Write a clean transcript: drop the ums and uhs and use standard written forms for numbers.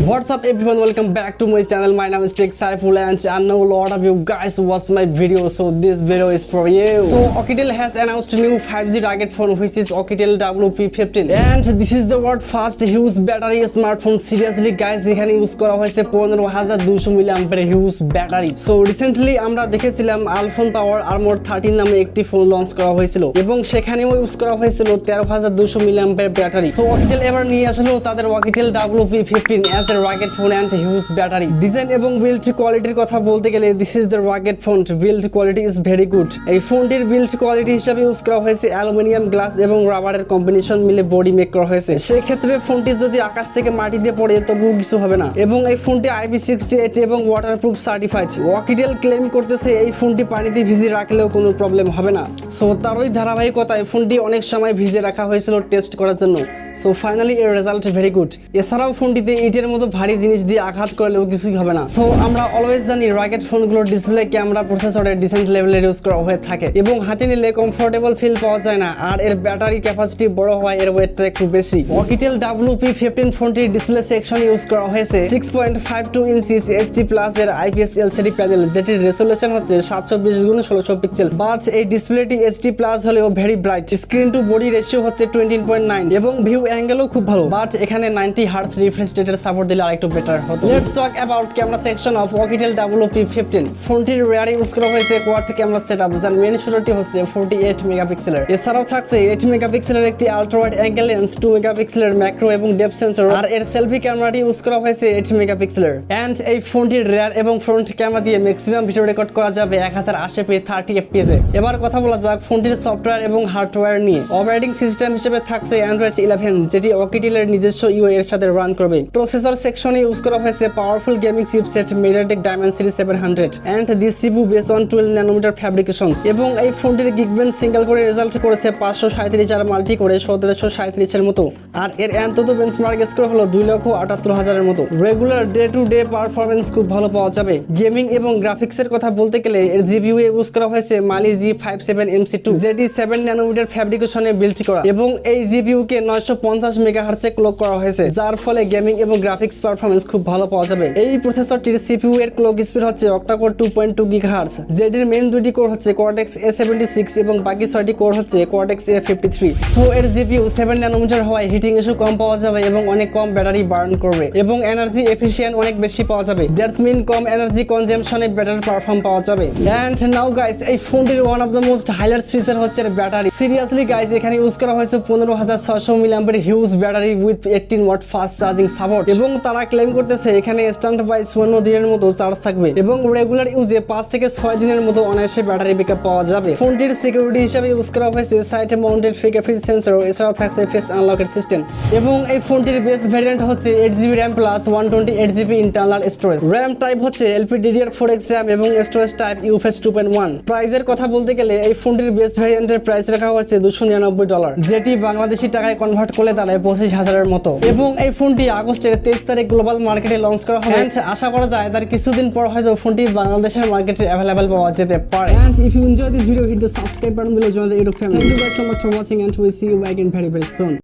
What's up everyone, welcome back to my channel. My name is Saiful and I know a lot of you guys watch my video, so this video is for you. So Oukitel has announced a new 5G rugged phone which is Oukitel WP15 and this is the world first huge battery smartphone. Seriously guys, এখানে use করা হয়েছে 15200 mAh huge battery. So recently আমরা দেখেছিলাম আলফোন tower armour 13 নামে একটি phone launch করা হয়েছিল এবং সেখানেও ইউজ করা হয়েছিল 13200 mAh ব্যাটারি। সো Oukitel এবার নিয়ে আসলো তাদের Oukitel WP15 as a rugged phone and huge battery. Design এবং বিল্ড কোয়ালিটির কথা বলতে গেলে this is the rugged phone. Build quality is very good. এই ফোনটির বিল্ড কোয়ালিটি হিসেবে ইউজ করা হয়েছে অ্যালুমিনিয়াম, গ্লাস এবং রাবারের কম্বিনেশন মিলে বডি মেক করা হয়েছে। সেই ক্ষেত্রে ফোনটি যদি আকাশ থেকে মাটিতে পড়ে তবুও কিছু হবে না এবং এই ফোনটি IP68 এবং ওয়াটারপ্রুফ সার্টিফাইড। Oukitel ক্লেম করতেছে এই ফোনটি পানিতে ভিজিয়ে রাখলেও কোনো প্রবলেম হবে না। সো তারই ধারাবাহিকতায় ফোনটি অনেক সময় ভিজে রাখা হয়েছিল টেস্ট করার জন্য। সো ফাইনালি এর রেজাল্ট ভেরি গুড। এছাড়াও ফোনটিতে ইটের মতো ভারী জিনিস দিয়ে আঘাত করলেও কিছুই হবে না। সো আমরা অলওয়েজ জানি রাগেড ফোনগুলোর ডিসপ্লে, ক্যামেরা, প্রসেসরের ডিসেন্ট লেভেলের ইউজ করা হয়ে থাকে এবং হাতে নিলে কমফোর্টেবল ফিল পাওয়া যায় না, আর এর ব্যাটারি ক্যাপাসিটি বড় হয়, এর ওয়েটটা একটু বেশি। Oukitel WP15 ফোনটির ডিসপ্লে সেকশন ইউজ করা হয়েছে 6.52 ইঞ্চিস HD প্লাস এর IPS LCD প্যানেল, যেটির রেজোলিউশন হচ্ছে 720x1600 পিক্সেল। বাট এই ডিসপ্লেটি HD প্লাস হলেও very bright. Screen to body ratio হচ্ছে 20.9 এবং ভিউ অ্যাঙ্গেলও খুব ভালো। বাট এখানে 90 হার্টজ রিফ্রেশ রেটের সাপোর্ট দিলে আরেকটু বেটার হতো। Let's talk about camera section of Oukitel WP15। ফোনটির রেয়ারে ইউজ করা হয়েছে কোয়াড ক্যামেরা সেটআপ, যার মেইন শুটারটি হচ্ছে 48 মেগাপিক্সেলের। এছাড়াও থাকছে 8 মেগাপিক্সেলের একটি আলট্রা ওয়াইড অ্যাঙ্গেল লেন্স, 2 মেগাপিক্সেলের ম্যাক্রো এবং ডেপথ সেন্সর, আর এর সেলফি ক্যামেরাটি ইউজ করা হয়েছে 8 মেগাপিক্সেলের। এন্ড এই ফোনটির রেয়ার এবং ফ্রন্ট ক্যামেরা দিয়ে ম্যাক্সিমাম ভিডিও রেকর্ড করা যাবে 1080p 30 fps এ। এবার কথা বলা যাক ফোনটির সফটওয়্যার এবং হার্ডওয়্যার নিয়ে। অপারেটিং সিস্টেম হিসেবে থাকছে Android 11, যেটি Oukitel এর নিজস্ব UI এর সাথে রান করবে। প্রসেসর সেকশনে ইউজ করা হয়েছে powerful gaming chipset MediaTek Dimensity 700 and this CPU based on 12 nanometer fabrications এবং এই ফোনটির Geekbench সিঙ্গেল করে রেজাল্ট করেছে 537 আর মাল্টি করে 1737 এর মতো, আর এর অন্তত বেঞ্চমার্ক স্কোর হলো 2,78,000 এর মতো। Regular day to day performance খুব ভালো পাওয়া যাবে। গেমিং এবং গ্রাফিক্সের কথা বলতে গেলে এর GPU ইউজ করা হয়েছে Mali G57MC2, যেটি 7 ন্যানোমিটার ফ্যাব্রিকেশনে বিল্ড করা এবং এই GPU কে 950 মেগাহার্টজে ক্লক করা হয়েছে, যার ফলে গেমিং এবং গ্রাফিক্স পারফরম্যান্স খুব ভালো পাওয়া যাবে। এই প্রসেসরটির CPU এর ক্লক স্পিড হচ্ছে অক্টাকোর 2.2 GHz, যেটির মেইন দুটি কোর হচ্ছে Cortex A76 এবং বাকি 6টি কোর হচ্ছে Cortex A53। সো এর GPU 7 ন্যানোমিটার হওয়ায় হিটিং ইস্যু কম পাওয়া যাবে এবং অনেক কম ব্যাটারি বার্ন করবে এবং এনার্জি এফিশিয়েন্ট অনেক বেশি পাওয়া যাবে। দ্যাটস মিন কম এনার্জি কনজাম্পশনে বেটার পারফর্ম পাওয়া যাবে। এন্ড নাও গাইস, এই ফোনটির one of the most highlights feature হচ্ছে ব্যাটারি। সিরিয়াসলি গাইস, এখানে ইউজ করা হয়েছে 15600 mAh huge battery with 18 watt fast charging support এবং তারা ক্লেম করতেছে এখানে স্ট্যান্ড বাই 54 দিনের মতো চার্জ থাকবে এবং রেগুলার ইউজে 5 থেকে 6 দিনের মতো অনায়াসে ব্যাটারি ব্যাকআপ পাওয়া যাবে। ফোনটির সিকিউরিটি হিসেবে ইউজ করা হয়েছে সাইড মাউন্টেড ফিঙ্গারপ্রিন্ট সেন্সর, এছাড়াও থাকছে ফেস আনলকের সিস্টেম এবং এই ফোনটির বেস্ট ভ্যারিয়েন্ট হচ্ছে 8GB RAM plus 128GB internal storage. RAM type হচ্ছে LPDDR4X RAM এবং স্টোরেজ টাইপ UFS 2.1। প্রাইসের কথা বলতে গেলে এই ফোনটির বেস্ট ভ্যারিয়েন্টের প্রাইস রাখা হচ্ছে $299, যেটি বাংলাদেশি টাকায় কনভার্ট করলে দাঁড়ায় 25,000 এর মতো এবং এই ফোনটি আগস্টের 23 তারিখ গ্লোবাল মার্কেটে লঞ্চ করা হবে। আশা করা যায় তার কিছুদিন পর হয়তো ফোনটি বাংলাদেশের মার্কেটে অ্যাভেলেবল পাওয়া যেতে পারে। And if you enjoyed this video, hit the subscribe button below, join the YouTube family. Thank you guys so much for watching and we see you again very soon.